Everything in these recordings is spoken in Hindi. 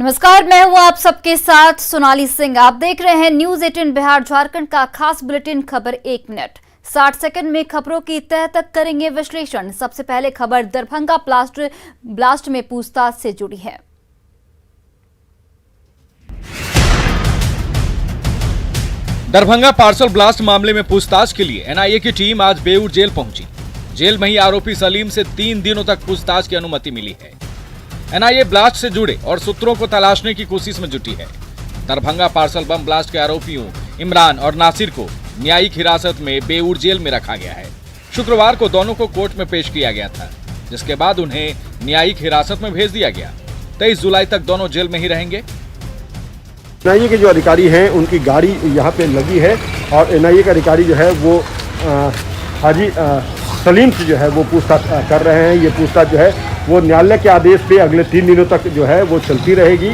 नमस्कार, मैं हूं आप सबके साथ सोनाली सिंह। आप देख रहे हैं न्यूज 18 बिहार झारखंड का खास बुलेटिन। खबर 1 मिनट 60 सेकंड में खबरों की तह तक करेंगे विश्लेषण। सबसे पहले खबर दरभंगा ब्लास्ट में पूछताछ से जुड़ी है। दरभंगा पार्सल ब्लास्ट मामले में पूछताछ के लिए एनआईए की टीम आज बेऊर जेल पहुंची। जेल में ही आरोपी सलीम से 3 दिनों तक पूछताछ की अनुमति मिली है। एनआईए ब्लास्ट से जुड़े और सूत्रों को तलाशने की कोशिश में जुटी है। दरभंगा पार्सल बम ब्लास्ट के आरोपियों इमरान और नासिर को न्यायिक हिरासत में बेऊर जेल में रखा गया है। शुक्रवार को दोनों को कोर्ट में पेश किया गया था, जिसके बाद उन्हें न्यायिक हिरासत में भेज दिया गया। 23 जुलाई तक दोनों जेल में ही रहेंगे। एनआईए के जो अधिकारी हैं उनकी गाड़ी यहाँ पे लगी है और एनआईए का अधिकारी जो है वो हाजी सलीम से जो है वो पूछताछ कर रहे हैं। ये पूछताछ जो है वो न्यायालय के आदेश पे अगले 3 दिनों तक जो है वो चलती रहेगी।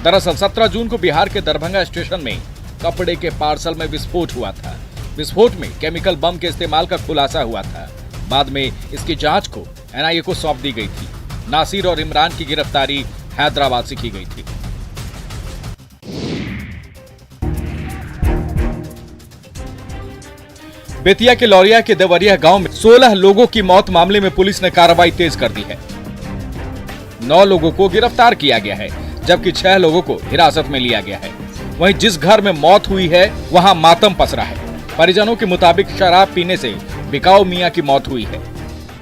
दरअसल 17 जून को बिहार के दरभंगा स्टेशन में कपड़े के पार्सल में विस्फोट हुआ था। विस्फोट में केमिकल बम के इस्तेमाल का खुलासा हुआ था। बाद में इसकी जांच को एनआईए को सौंप दी गई थी। नासिर और इमरान की गिरफ्तारी हैदराबाद से की गई थी। बेतिया के लौरिया के देवरिया गांव में 16 लोगों की मौत मामले में पुलिस ने कार्रवाई तेज कर दी है। 9 लोगों को गिरफ्तार किया गया है, जबकि 6 लोगों को हिरासत में लिया गया है। वहीं जिस घर में मौत हुई है वहां मातम पसरा है। परिजनों के मुताबिक शराब पीने से बिकाऊ मियां की मौत हुई है।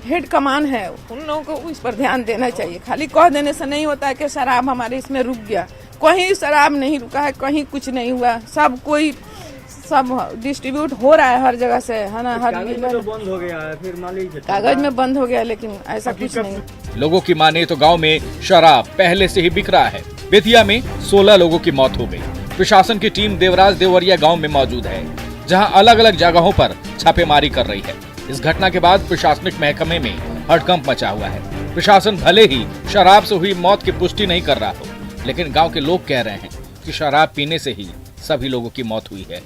हेड कमान है, उन लोगों को इस पर ध्यान देना चाहिए। खाली कह देने से नहीं होता है कि शराब हमारे इसमें रुक गया। कहीं शराब नहीं रुका है, कहीं कुछ नहीं हुआ। सब डिस्ट्रीब्यूट हो रहा है हर जगह से, है ना। हर बंद हो गया है, फिर कागज में बंद हो गया, लेकिन ऐसा कुछ नहीं। लोगों की माने तो गांव में शराब पहले से ही बिक रहा है। बेतिया में 16 लोगों की मौत हो गई। प्रशासन की टीम देवराज देवरिया गांव में मौजूद है, जहां अलग अलग जगहों पर छापेमारी कर रही है। इस घटना के बाद प्रशासनिक महकमे में हड़कंप मचा हुआ है। प्रशासन भले ही शराब से हुई मौत की पुष्टि नहीं कर रहा हो, लेकिन गाँव के लोग कह रहे हैं कि शराब पीने से ही सभी लोगों की मौत हुई है।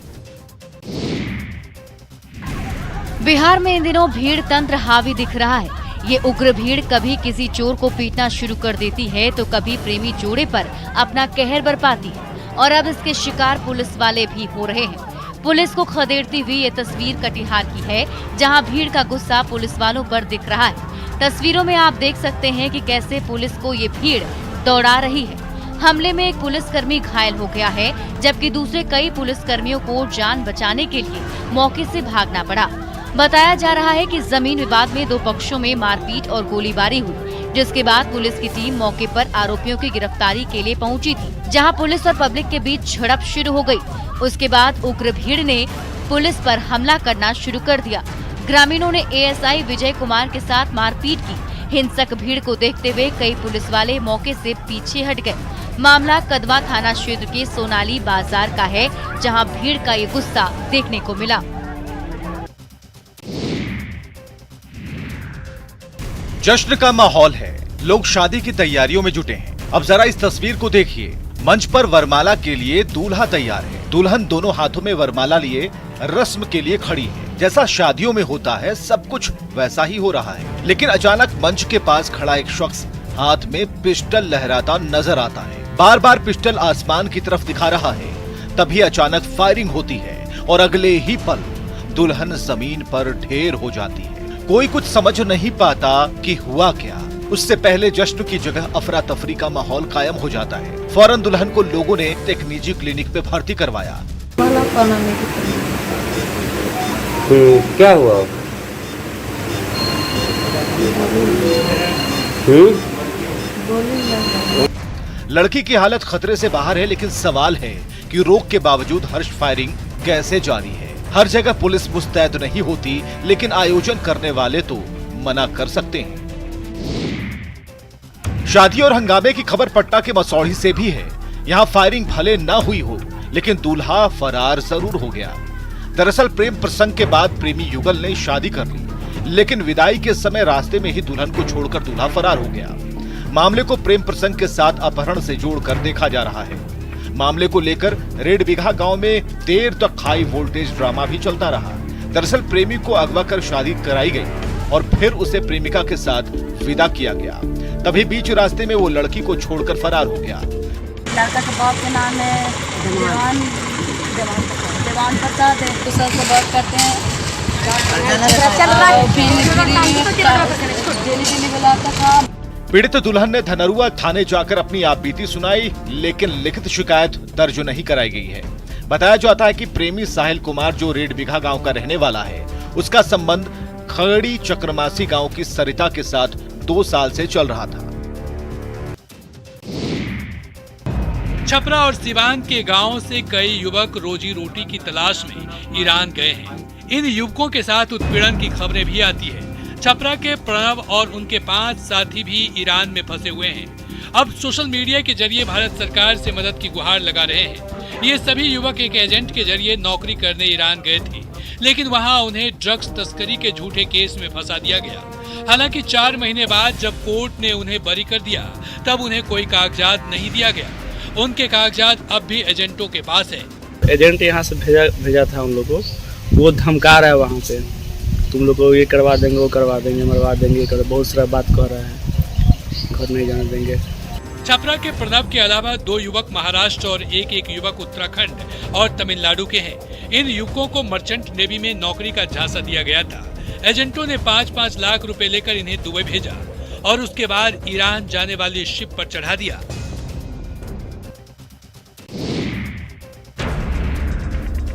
बिहार में इन दिनों भीड़ तंत्र हावी दिख रहा है। ये उग्र भीड़ कभी किसी चोर को पीटना शुरू कर देती है तो कभी प्रेमी जोड़े पर अपना कहर बरपाती है, और अब इसके शिकार पुलिस वाले भी हो रहे हैं। पुलिस को खदेड़ती हुई ये तस्वीर कटिहार की है, जहां भीड़ का गुस्सा पुलिस वालों पर दिख रहा है। तस्वीरों में आप देख सकते हैं कि कैसे पुलिस को ये भीड़ दौड़ा रही है। हमले में एक पुलिसकर्मी घायल हो गया है, जबकि दूसरे कई पुलिसकर्मियों को जान बचाने के लिए मौके से भागना पड़ा। बताया जा रहा है कि जमीन विवाद में 2 पक्षों में मारपीट और गोलीबारी हुई, जिसके बाद पुलिस की टीम मौके पर आरोपियों की गिरफ्तारी के लिए पहुंची थी, जहां पुलिस और पब्लिक के बीच झड़प शुरू हो गई। उसके बाद उग्र भीड़ ने पुलिस पर हमला करना शुरू कर दिया। ग्रामीणों ने एएसआई विजय कुमार के साथ मारपीट की। हिंसक भीड़ को देखते हुए कई पुलिस वाले मौके से पीछे हट गए। मामला कदवा थाना क्षेत्र के सोनाली बाजार का है, जहां भीड़ का ये गुस्सा देखने को मिला। जश्न का माहौल है, लोग शादी की तैयारियों में जुटे हैं। अब जरा इस तस्वीर को देखिए। मंच पर वरमाला के लिए दूल्हा तैयार है। दुल्हन दोनों हाथों में वरमाला लिए रस्म के लिए खड़ी है। जैसा शादियों में होता है सब कुछ वैसा ही हो रहा है। लेकिन अचानक मंच के पास खड़ा एक शख्स हाथ में पिस्टल लहराता नजर आता है। बार बार पिस्टल आसमान की तरफ दिखा रहा है। तभी अचानक फायरिंग होती है और अगले ही पल दुल्हन जमीन पर ढेर हो जाती है। कोई कुछ समझ नहीं पाता कि हुआ क्या। उससे पहले जश्न की जगह अफरा तफरी का माहौल कायम हो जाता है। फौरन दुल्हन को लोगों ने एक निजी क्लिनिक पे भर्ती करवाया। क्या हुआ? लड़की की हालत खतरे से बाहर है, लेकिन सवाल है कि रोक के बावजूद हर्ष फायरिंग कैसे जारी है। हर जगह पुलिस मुस्तैद नहीं होती, लेकिन आयोजन करने वाले तो मना कर सकते हैं। शादी और हंगामे की खबर पटना के मसौढ़ी से भी है। यहाँ फायरिंग भले न हुई हो, लेकिन दूल्हा फरार जरूर हो गया। दरअसल प्रेम प्रसंग के बाद प्रेमी युगल ने शादी कर ली, लेकिन विदाई के समय रास्ते में ही दुल्हन को छोड़कर दूल्हा फरार हो गया। मामले को प्रेम प्रसंग के साथ अपहरण से जोड़कर देखा जा रहा है। मामले को लेकर रेड बिघा गांव में देर तक हाई वोल्टेज ड्रामा भी चलता रहा। दरअसल प्रेमी को अगवा कर शादी कराई गई और फिर उसे प्रेमिका के साथ विदा किया गया। तभी बीच रास्ते में वो लड़की को छोड़कर फरार हो गया। लड़का के बाप के नाम है देवान प्रसाद है। तो सबसे बात करते हैं बुलाता था। पीड़ित दुल्हन ने धनरुआ थाने जाकर अपनी आपबीती सुनाई, लेकिन लिखित शिकायत दर्ज नहीं कराई गई है। बताया जाता है कि प्रेमी साहिल कुमार, जो रेड बिघा गांव का रहने वाला है, उसका संबंध खड़ी चक्रमासी गांव की सरिता के साथ 2 साल से चल रहा था। छपरा और सिवान के गांवों से कई युवक रोजी रोटी की तलाश में ईरान गए हैं। इन युवकों के साथ उत्पीड़न की खबरें भी आती है। छपरा के प्रणव और उनके 5 साथी भी ईरान में फंसे हुए हैं। अब सोशल मीडिया के जरिए भारत सरकार से मदद की गुहार लगा रहे हैं। ये सभी युवक एक एजेंट के जरिए नौकरी करने ईरान गए थे, लेकिन वहां उन्हें ड्रग्स तस्करी के झूठे केस में फंसा दिया गया। हालांकि 4 महीने बाद जब कोर्ट ने उन्हें बरी कर दिया, तब उन्हें कोई कागजात नहीं दिया गया। उनके कागजात अब भी एजेंटों के पास है। एजेंट यहाँ से भेजा था उन लोगों को, वो धमका रहा है वहाँ पे, तुम लोग को ये करवा देंगे, वो करवा देंगे, मरवा देंगे, बहुत सारा बात कह रहा है, घर नहीं जाने देंगे। छपरा के प्रणव के अलावा 2 युवक महाराष्ट्र और एक युवक उत्तराखंड और तमिलनाडु के हैं। इन युवकों को मर्चेंट नेवी में नौकरी का झांसा दिया गया था। एजेंटों ने 5-5 लाख रुपए लेकर इन्हें दुबई भेजा और उसके बाद ईरान जाने वाली शिप पर चढ़ा दिया।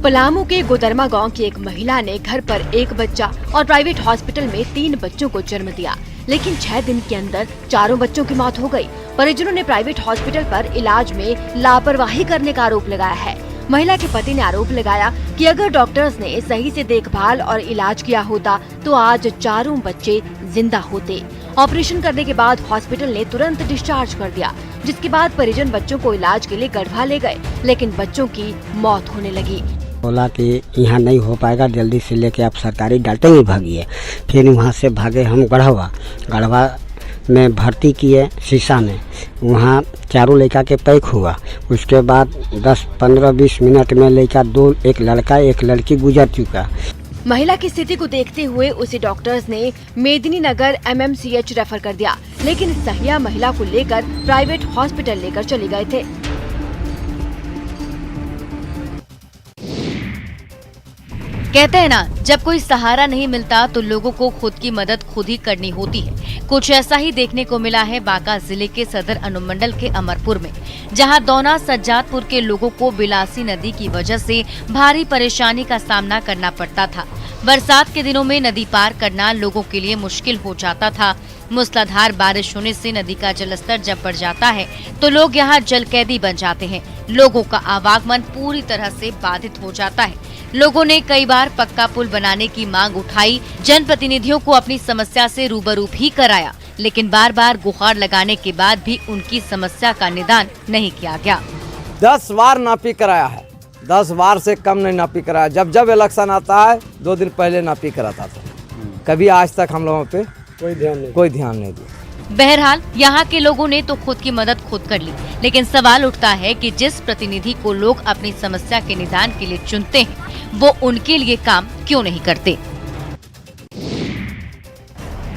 पलामू के गोदरमा गांव की एक महिला ने घर पर 1 बच्चा और प्राइवेट हॉस्पिटल में 3 बच्चों को जन्म दिया, लेकिन 6 दिन के अंदर 4 बच्चों की मौत हो गई। परिजनों ने प्राइवेट हॉस्पिटल पर इलाज में लापरवाही करने का आरोप लगाया है। महिला के पति ने आरोप लगाया कि अगर डॉक्टर्स ने सही से देखभाल और इलाज किया होता तो आज 4 बच्चे जिंदा होते। ऑपरेशन करने के बाद हॉस्पिटल ने तुरंत डिस्चार्ज कर दिया, जिसके बाद परिजन बच्चों को इलाज के लिए गढ़वा ले गए, लेकिन बच्चों की मौत होने लगी। बोला कि यहाँ नहीं हो पाएगा, जल्दी से लेके आप सरकारी डॉक्टर में भागिए। फिर वहाँ से भागे हम गढ़वा में भर्ती किए शीशा में। वहाँ 4 लड़का के पैक हुआ। उसके बाद 10-15-20 मिनट में एक लड़का एक लड़की गुजर चुका। महिला की स्थिति को देखते हुए उसे डॉक्टर्स ने मेदिनी नगर MMCH रेफर कर दिया, लेकिन सहिया महिला को लेकर प्राइवेट हॉस्पिटल लेकर चले गए थे। कहते हैं ना, जब कोई सहारा नहीं मिलता तो लोगों को खुद की मदद खुद ही करनी होती है। कुछ ऐसा ही देखने को मिला है बांका जिले के सदर अनुमंडल के अमरपुर में, जहां दौना सज्जादपुर के लोगों को बिलासी नदी की वजह से भारी परेशानी का सामना करना पड़ता था। बरसात के दिनों में नदी पार करना लोगों के लिए मुश्किल हो जाता था। मूसलाधार बारिश होने से नदी का जलस्तर जब बढ़ जाता है तो लोग यहाँ जलकैदी बन जाते हैं। लोगों का आवागमन पूरी तरह से बाधित हो जाता है। लोगों ने कई बार पक्का पुल बनाने की मांग उठाई, जनप्रतिनिधियों को अपनी समस्या से रूबरू भी कराया, लेकिन बार बार गुहार लगाने के बाद भी उनकी समस्या का निदान नहीं किया गया। 10 बार नापी कराया है, 10 बार से कम नहीं नापी कराया। जब इलेक्शन आता है 2 दिन पहले नापी कराता था, कभी आज तक हम लोगों पे कोई ध्यान नहीं दिया। बहरहाल यहाँ के लोगों ने तो खुद की मदद खुद कर ली, लेकिन सवाल उठता है कि जिस प्रतिनिधि को लोग अपनी समस्या के निदान के लिए चुनते हैं, वो उनके लिए काम क्यों नहीं करते।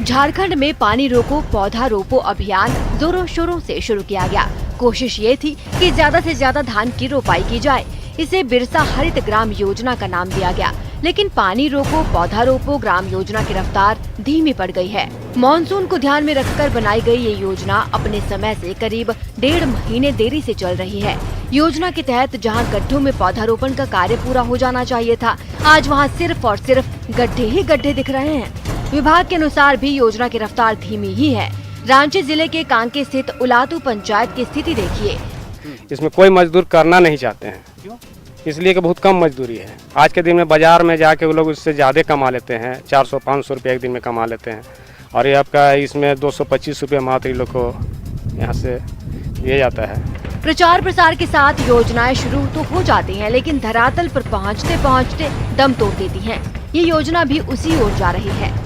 झारखंड में पानी रोको पौधा रोपो अभियान जोरों शोरों से शुरू किया गया। कोशिश ये थी कि ज्यादा से ज्यादा धान की रोपाई की जाए। इसे बिरसा हरित ग्राम योजना का नाम दिया गया, लेकिन पानी रोको पौधा रोपो ग्राम योजना की रफ्तार धीमी पड़ गई है। मॉनसून को ध्यान में रखकर बनाई गई ये योजना अपने समय से करीब 1.5 महीने देरी से चल रही है। योजना के तहत जहां गड्ढों में पौधारोपण का कार्य पूरा हो जाना चाहिए था, आज वहां सिर्फ और सिर्फ गड्ढे ही गड्ढे दिख रहे हैं। विभाग के अनुसार भी योजना की रफ्तार धीमी ही है। रांची जिले के कांके स्थित उलातू पंचायत की स्थिति देखिए। इसमें कोई मजदूर करना नहीं चाहते हैं, इसलिए कि बहुत कम मजदूरी है। आज के दिन में बाजार में जाके वो लोग उससे ज़्यादा कमा लेते हैं, 400-500 रुपये एक दिन में कमा लेते हैं, और ये आपका इसमें 225 रुपये मात्र लोग को यहाँ से दिया जाता है। प्रचार प्रसार के साथ योजनाएं शुरू तो हो जाती हैं, लेकिन धरातल पर पहुँचते पहुँचते दम तोड़ देती हैं। ये योजना भी उसी ओर जा रही है।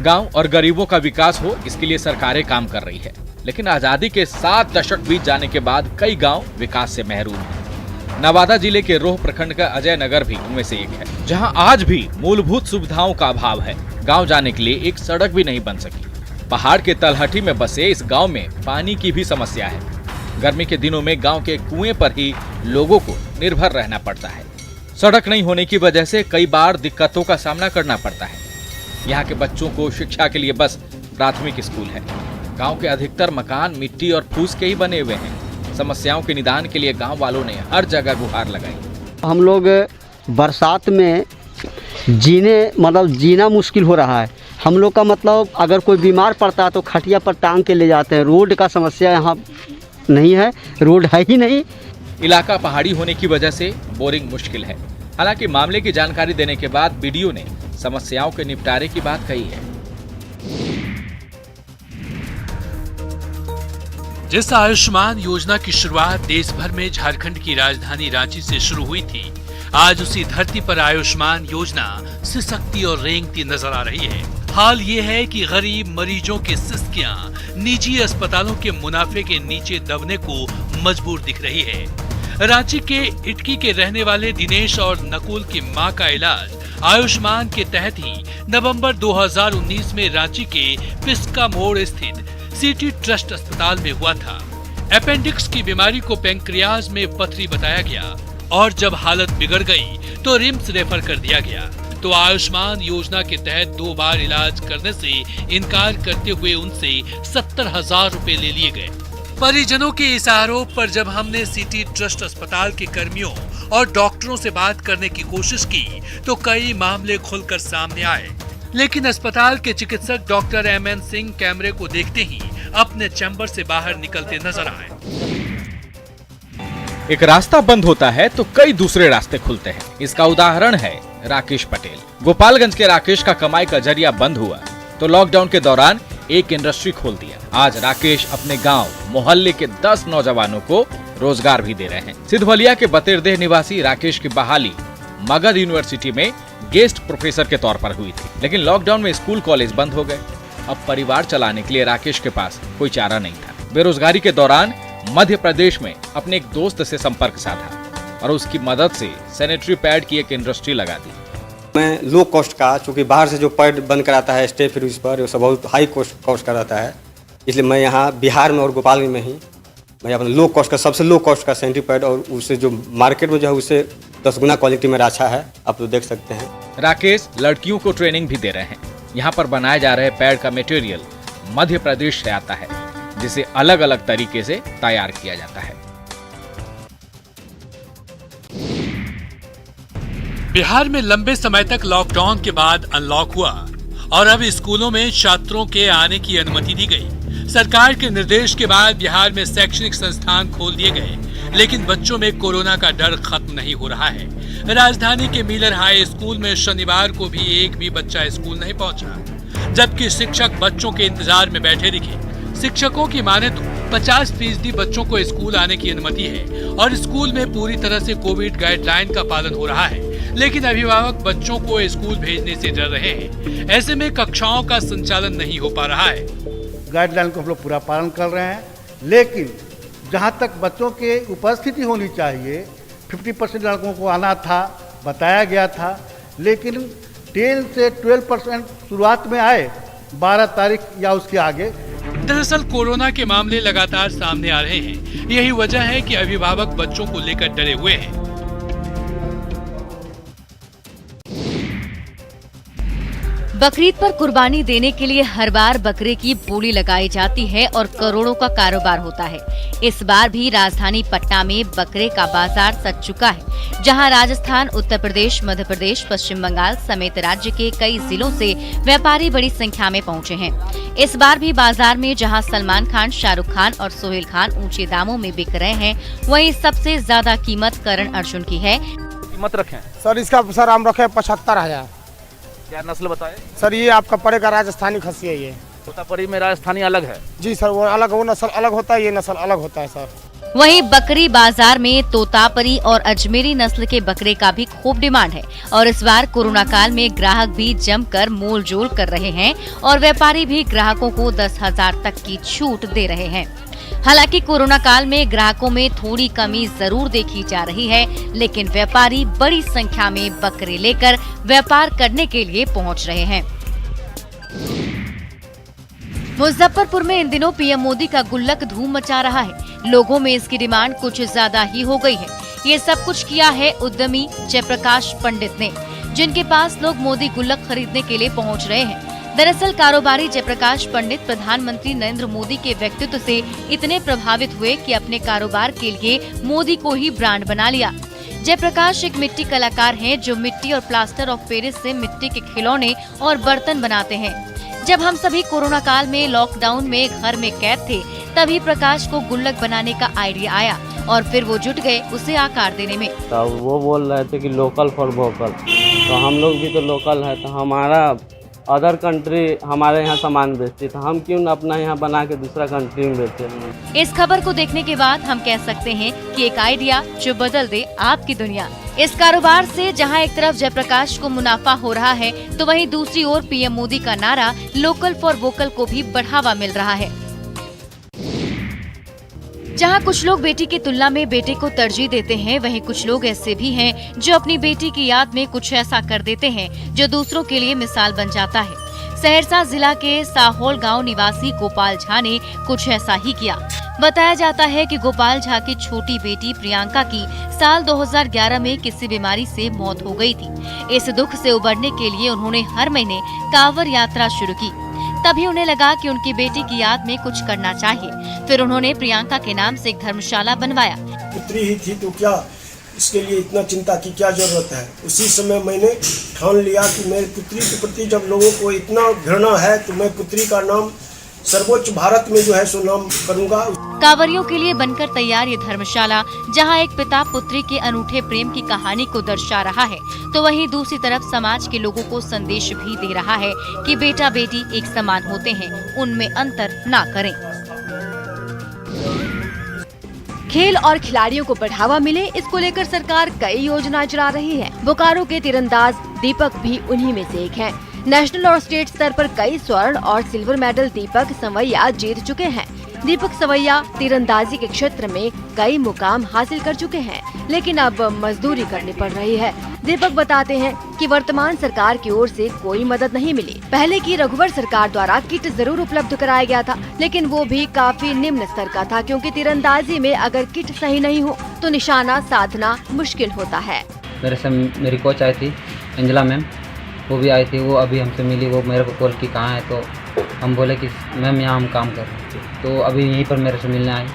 गांव और गरीबों का विकास हो, इसके लिए सरकारें काम कर रही है, लेकिन आजादी के 7 दशक बीत जाने के बाद कई गांव विकास से महरूम हैं। नवादा जिले के रोह प्रखंड का अजय नगर भी उनमें से एक है, जहां आज भी मूलभूत सुविधाओं का अभाव है। गांव जाने के लिए एक सड़क भी नहीं बन सकी। पहाड़ के तलहटी में बसे इस गांव में पानी की भी समस्या है। गर्मी के दिनों में गांव के कुएं पर ही लोगों को निर्भर रहना पड़ता है। सड़क नहीं होने की वजह से कई बार दिक्कतों का सामना करना पड़ता है। यहाँ के बच्चों को शिक्षा के लिए बस प्राथमिक स्कूल है। गांव के अधिकतर मकान मिट्टी और फूस के ही बने हुए हैं। समस्याओं के निदान के लिए गांव वालों ने हर जगह गुहार लगाई। हम लोग बरसात में जीना मुश्किल हो रहा है। हम लोग का मतलब अगर कोई बीमार पड़ता है तो खटिया पर टांग के ले जाते हैं। रोड का समस्या यहाँ नहीं है, रोड है ही नहीं। इलाका पहाड़ी होने की वजह से बोरिंग मुश्किल है। हालांकि मामले की जानकारी देने के बाद बीडीओ ने समस्याओं के निपटारे की बात कही है। जिस आयुष्मान योजना की शुरुआत देश भर में झारखंड की राजधानी रांची से शुरू हुई थी, आज उसी धरती पर आयुष्मान योजना सिसकती और रेंगती नजर आ रही है। हाल ये है कि गरीब मरीजों की सिसकियां निजी अस्पतालों के मुनाफे के नीचे दबने को मजबूर दिख रही है। रांची के इटकी के रहने वाले दिनेश और नकुल की मां का इलाज आयुष्मान के तहत ही नवंबर 2019 में रांची के पिस्का मोड़ स्थित सिटी ट्रस्ट अस्पताल में हुआ था। अपेंडिक्स की बीमारी को पैंक्रियाज में पथरी बताया गया और जब हालत बिगड़ गई तो रिम्स रेफर कर दिया गया। तो आयुष्मान योजना के तहत 2 बार इलाज करने से इनकार करते हुए उनसे 70,000 रुपए ले लिए गए। परिजनों के इस आरोप पर जब हमने सिटी ट्रस्ट अस्पताल के कर्मियों और डॉक्टरों से बात करने की कोशिश की तो कई मामले खुलकर सामने आए, लेकिन अस्पताल के चिकित्सक डॉक्टर MN सिंह कैमरे को देखते ही अपने चैम्बर से बाहर निकलते नजर आए। एक रास्ता बंद होता है तो कई दूसरे रास्ते खुलते हैं। इसका उदाहरण है राकेश पटेल। गोपालगंज के राकेश का कमाई का जरिया बंद हुआ तो लॉकडाउन के दौरान एक इंडस्ट्री खोल दिया। आज राकेश अपने गांव मोहल्ले के 10 नौजवानों को रोजगार भी दे रहे हैं। सिद्धवलिया के बतेरदेह निवासी राकेश की बहाली मगध यूनिवर्सिटी में गेस्ट प्रोफेसर के तौर पर हुई थी, लेकिन लॉकडाउन में स्कूल कॉलेज बंद हो गए। अब परिवार चलाने के लिए राकेश के पास कोई चारा नहीं था। बेरोजगारी के दौरान मध्य प्रदेश में अपने एक दोस्त से संपर्क साधा और उसकी मदद से सैनिटरी पैड की एक इंडस्ट्री लगा दी। मैं लो कॉस्ट का, चूँकि बाहर से जो पैड बंद कराता है स्टे फिर उस पर, वो सब बहुत हाई कॉस्ट का रहता है, इसलिए मैं यहाँ बिहार में और गोपालगंज में ही मैं अपना लो कॉस्ट का, सबसे लो कॉस्ट का सैनिटरी पैड, और उससे जो मार्केट में जो है उससे 10 गुना क्वालिटी मेरा अच्छा है, आप तो देख सकते हैं। राकेश लड़कियों को ट्रेनिंग भी दे रहे हैं। यहाँ पर बनाए जा रहे पैड का मटेरियल मध्य प्रदेश से आता है, जिसे अलग अलग तरीके से तैयार किया जाता है। बिहार में लंबे समय तक लॉकडाउन के बाद अनलॉक हुआ और अब स्कूलों में छात्रों के आने की अनुमति दी गई। सरकार के निर्देश के बाद बिहार में शैक्षणिक संस्थान खोल दिए गए, लेकिन बच्चों में कोरोना का डर खत्म नहीं हो रहा है। राजधानी के मिलर हाई स्कूल में शनिवार को भी एक भी बच्चा स्कूल नहीं पहुंचा, जबकि शिक्षक बच्चों के इंतजार में बैठे दिखे। शिक्षकों की माने तो 50% बच्चों को स्कूल आने की अनुमति है और स्कूल में पूरी तरह से कोविड गाइडलाइन का पालन हो रहा है, लेकिन अभिभावक बच्चों को स्कूल भेजने से डर रहे हैं। ऐसे में कक्षाओं का संचालन नहीं हो पा रहा है। गाइडलाइन को हम लोग पूरा पालन कर रहे हैं, लेकिन जहाँ तक बच्चों के उपस्थिति होनी चाहिए, 50% लड़कों को आना था, बताया गया था, लेकिन 10 से 12% शुरुआत में आए, 12 तारीख या उसके आगे। दरअसल कोरोना के मामले लगातार सामने आ रहे हैं। यही वजह है कि अभिभावक बच्चों को लेकर डरे हुए हैं। बकरीद पर कुर्बानी देने के लिए हर बार बकरे की बोली लगाई जाती है और करोड़ों का कारोबार होता है। इस बार भी राजधानी पटना में बकरे का बाजार सज चुका है, जहां राजस्थान, उत्तर प्रदेश, मध्य प्रदेश, पश्चिम बंगाल समेत राज्य के कई जिलों से व्यापारी बड़ी संख्या में पहुंचे हैं। इस बार भी बाजार में जहां सलमान खान, शाहरुख खान और सोहेल खान ऊंचे दामों में बिक रहे हैं, वहीं सबसे ज्यादा कीमत करण अर्जुन की है। कीमत रखें सर, इसका सर हम रखे 75,000। क्या नस्ल बताए सर? ये आपका पड़ेगा राजस्थानी खस्सी है। ये तोतापरी में राजस्थानी अलग है? जी सर, वो अलग, वो नस्ल अलग होता है, ये नस्ल अलग होता है सर। वहीं बकरी बाजार में तोतापरी और अजमेरी नस्ल के बकरे का भी खूब डिमांड है और इस बार कोरोना काल में ग्राहक भी जमकर मोल जोल कर रहे हैं और व्यापारी भी ग्राहकों को 10,000 तक की छूट दे रहे हैं। हालांकि कोरोना काल में ग्राहकों में थोड़ी कमी जरूर देखी जा रही है, लेकिन व्यापारी बड़ी संख्या में बकरे लेकर व्यापार करने के लिए पहुंच रहे हैं। मुजफ्फरपुर में इन दिनों पीएम मोदी का गुल्लक धूम मचा रहा है। लोगों में इसकी डिमांड कुछ ज्यादा ही हो गई है। ये सब कुछ किया है उद्यमी जयप्रकाश पंडित ने, जिनके पास लोग मोदी गुल्लक खरीदने के लिए पहुंच रहे हैं। दरअसल कारोबारी जयप्रकाश पंडित प्रधानमंत्री नरेंद्र मोदी के व्यक्तित्व से इतने प्रभावित हुए कि अपने कारोबार के लिए मोदी को ही ब्रांड बना लिया। जयप्रकाश एक मिट्टी कलाकार हैं जो मिट्टी और प्लास्टर ऑफ पेरिस से मिट्टी के खिलौने और बर्तन बनाते हैं। जब हम सभी कोरोना काल में लॉकडाउन में घर में कैद थे, तभी प्रकाश को गुल्लक बनाने का आइडिया आया और फिर वो जुट गए उसे आकार देने में। तो वो बोल रहे थे कि लोकल फॉर वोकल, तो हम लोग भी तो लोकल है, तो हमारा अदर कंट्री हमारे यहाँ सामान बेचती, तो हम क्यों न अपना यहाँ बना के दूसरा कंट्री में बेचते। इस खबर को देखने के बाद हम कह सकते हैं कि एक आइडिया जो बदल दे आपकी दुनिया। इस कारोबार से जहां एक तरफ जयप्रकाश को मुनाफा हो रहा है, तो वहीं दूसरी ओर पीएम मोदी का नारा लोकल फॉर वोकल को भी बढ़ावा मिल रहा है। जहां कुछ लोग बेटी की तुलना में बेटे को तरजीह देते हैं, वहीं कुछ लोग ऐसे भी हैं जो अपनी बेटी की याद में कुछ ऐसा कर देते हैं जो दूसरों के लिए मिसाल बन जाता है। सहरसा जिला के साहोल गांव निवासी गोपाल झा ने कुछ ऐसा ही किया। बताया जाता है कि गोपाल झा की छोटी बेटी प्रियंका की साल 2011 में किसी बीमारी से मौत हो गई थी। इस दुख से उबरने के लिए उन्होंने हर महीने कांवड़ यात्रा शुरू की। तभी उन्हें लगा कि उनकी बेटी की याद में कुछ करना चाहिए। फिर उन्होंने प्रियंका के नाम से एक धर्मशाला बनवाया। पुत्री ही थी तो क्या इसके लिए इतना चिंता की क्या जरूरत है। उसी समय मैंने ठान लिया कि मेरी पुत्री के प्रति जब लोगों को इतना घृणा है तो मैं पुत्री का नाम सर्वोच्च भारत में जो है सो नाम करूंगा। कांवरियों के लिए बनकर तैयार ये धर्मशाला, जहां एक पिता पुत्री के अनूठे प्रेम की कहानी को दर्शा रहा है, तो वहीं दूसरी तरफ समाज के लोगों को संदेश भी दे रहा है कि बेटा बेटी एक समान होते हैं, उनमें अंतर ना करें। खेल और खिलाड़ियों को बढ़ावा मिले, इसको लेकर सरकार कई योजनाएं चला रही है। बोकारो के तीरंदाज दीपक भी उन्हीं में से एक हैं। नेशनल और स्टेट स्तर पर कई स्वर्ण और सिल्वर मेडल दीपक सवैया जीत चुके हैं। दीपक सवैया तीरंदाजी के क्षेत्र में कई मुकाम हासिल कर चुके हैं, लेकिन अब मजदूरी करनी पड़ रही है। दीपक बताते हैं कि वर्तमान सरकार की ओर से कोई मदद नहीं मिली। पहले की रघुवर सरकार द्वारा किट जरूर उपलब्ध कराया गया था, लेकिन वो भी काफी निम्न स्तर का था, क्योंकि तीरंदाजी में अगर किट सही नहीं हो तो निशाना साधना मुश्किल होता है। मेरी कोच आई थी अंजला मैम, वो भी आई थी, वो अभी हमसे मिली। वो मेरे को कॉल की कहाँ है, तो हम बोले कि मैम यहाँ हम काम कर रहे हैं। तो अभी यहीं पर मेरे से मिलने आई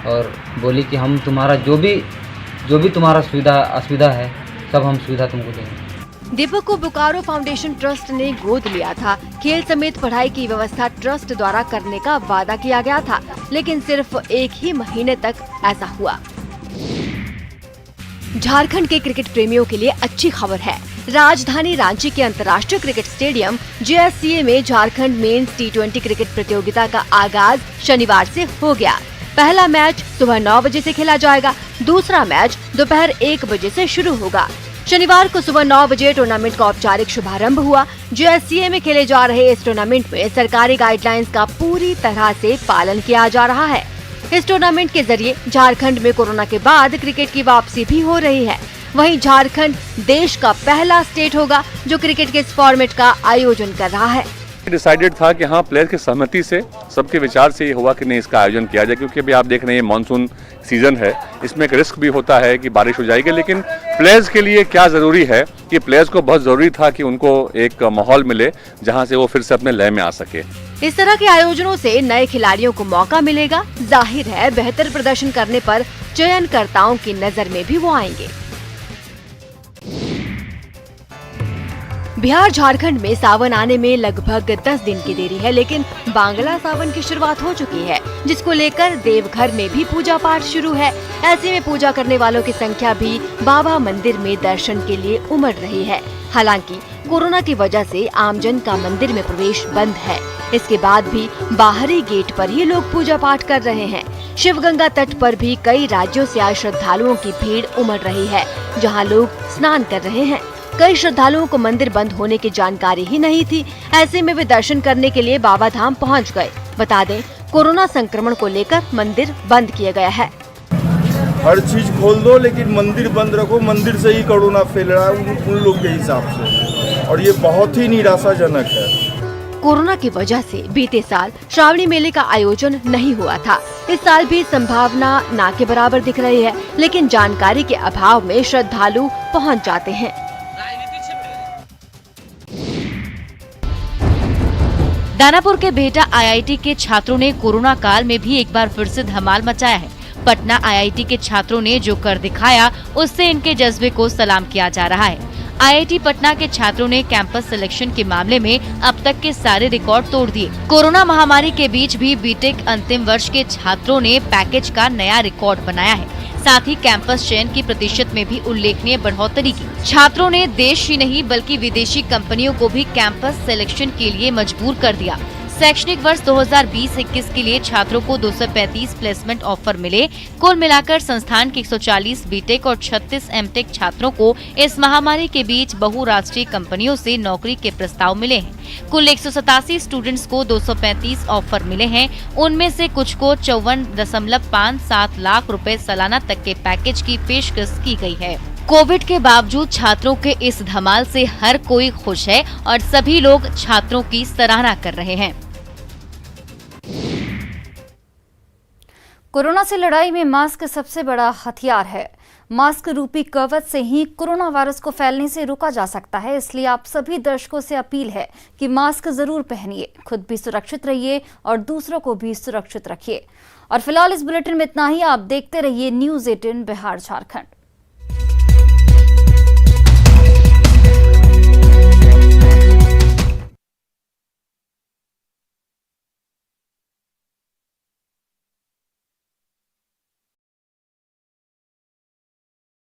और बोली कि हम तुम्हारा जो भी तुम्हारा असुविधा है सब हम सुविधा तुमको देंगे। दीपक को बोकारो फाउंडेशन ट्रस्ट ने गोद लिया था। खेल समेत पढ़ाई की व्यवस्था ट्रस्ट द्वारा करने का वादा किया गया था, लेकिन सिर्फ 1 ही महीने तक ऐसा हुआ। झारखंड के क्रिकेट प्रेमियों के लिए अच्छी खबर है। राजधानी रांची के अंतर्राष्ट्रीय क्रिकेट स्टेडियम JSCA में झारखंड मेंस T20 क्रिकेट प्रतियोगिता का आगाज शनिवार से हो गया। पहला मैच सुबह 9 बजे से खेला जाएगा, दूसरा मैच दोपहर 1 बजे से शुरू होगा। शनिवार को सुबह 9 बजे टूर्नामेंट का औपचारिक शुभारंभ हुआ। JSCA में खेले जा रहे इस टूर्नामेंट में सरकारी गाइडलाइंस का पूरी तरह से पालन किया जा रहा है। इस टूर्नामेंट के जरिए झारखंड में कोरोना के बाद क्रिकेट की वापसी भी हो रही है। वहीं झारखंड देश का पहला स्टेट होगा जो क्रिकेट के इस फॉर्मेट का आयोजन कर रहा है। डिसाइडेड था कि हाँ, प्लेयर की सहमति से, सबके विचार से ये हुआ कि नहीं इसका आयोजन किया जाए, क्योंकि अभी आप देख रहे हैं मानसून सीजन है, इसमें एक रिस्क भी होता है कि बारिश हो जाएगी। लेकिन प्लेयर्स के लिए क्या जरूरी है कि प्लेयर्स को बहुत जरूरी था कि उनको एक माहौल मिले जहां से वो फिर से अपने लय में आ सके। इस तरह के आयोजनों से नए खिलाड़ियों को मौका मिलेगा। जाहिर है बेहतर प्रदर्शन करने पर चयनकर्ताओं की नजर में भी वो आएंगे। बिहार झारखंड में सावन आने में लगभग 10 दिन की देरी है, लेकिन बांग्ला सावन की शुरुआत हो चुकी है, जिसको लेकर देवघर में भी पूजा पाठ शुरू है। ऐसे में पूजा करने वालों की संख्या भी बाबा मंदिर में दर्शन के लिए उमड़ रही है। हालांकि कोरोना की वजह से आमजन का मंदिर में प्रवेश बंद है। इसके बाद भी बाहरी गेट पर ही लोग पूजा पाठ कर रहे हैं। शिवगंगा तट पर भी कई राज्यों से आए श्रद्धालुओं की भीड़ उमड़ रही है, जहां लोग स्नान कर रहे हैं। कई श्रद्धालुओं को मंदिर बंद होने की जानकारी ही नहीं थी। ऐसे में वे दर्शन करने के लिए बाबा धाम पहुंच गए। बता दें, कोरोना संक्रमण को लेकर मंदिर बंद किया गया है। हर चीज खोल दो लेकिन मंदिर बंद रखो, मंदिर से ही कोरोना फैल रहा है उन लोग के हिसाब से, और ये बहुत ही निराशाजनक है। कोरोना की वजह से बीते साल श्रावणी मेले का आयोजन नहीं हुआ था। इस साल भी संभावना ना के बराबर दिख रही है, लेकिन जानकारी के अभाव में श्रद्धालु पहुंच जाते हैं। दानापुर के बेहटा आईआईटी के छात्रों ने कोरोना काल में भी एक बार फिर से धमाल मचाया है। पटना आईआईटी के छात्रों ने जो कर दिखाया, उससे इनके जज्बे को सलाम किया जा रहा है। आईआईटी पटना के छात्रों ने कैंपस सिलेक्शन के मामले में अब तक के सारे रिकॉर्ड तोड़ दिए। कोरोना महामारी के बीच भी बीटेक अंतिम वर्ष के छात्रों ने पैकेज का नया रिकॉर्ड बनाया है। साथ ही कैंपस चयन की प्रतिशत में भी उल्लेखनीय बढ़ोतरी की। छात्रों ने देश ही नहीं बल्कि विदेशी कंपनियों को भी कैंपस सिलेक्शन के लिए मजबूर कर दिया। शैक्षणिक वर्ष 2020-21 के लिए छात्रों को 235 प्लेसमेंट ऑफर मिले। कुल मिलाकर संस्थान के 140 बीटेक और 36 एमटेक छात्रों को इस महामारी के बीच बहुराष्ट्रीय कंपनियों से नौकरी के प्रस्ताव मिले हैं। कुल 187 स्टूडेंट्स को 235 ऑफर मिले हैं। उनमें से कुछ को 54.57 लाख रुपए सालाना तक के पैकेज की पेशकश की गई है। कोविड के बावजूद छात्रों के इस धमाल से हर कोई खुश है और सभी लोग छात्रों की सराहना कर रहे हैं। कोरोना से लड़ाई में मास्क सबसे बड़ा हथियार है। मास्क रूपी कवच से ही कोरोना वायरस को फैलने से रोका जा सकता है। इसलिए आप सभी दर्शकों से अपील है कि मास्क जरूर पहनिए, खुद भी सुरक्षित रहिए और दूसरों को भी सुरक्षित रखिए। और फिलहाल इस बुलेटिन में इतना ही। आप देखते रहिए न्यूज़ 18 बिहार झारखंड।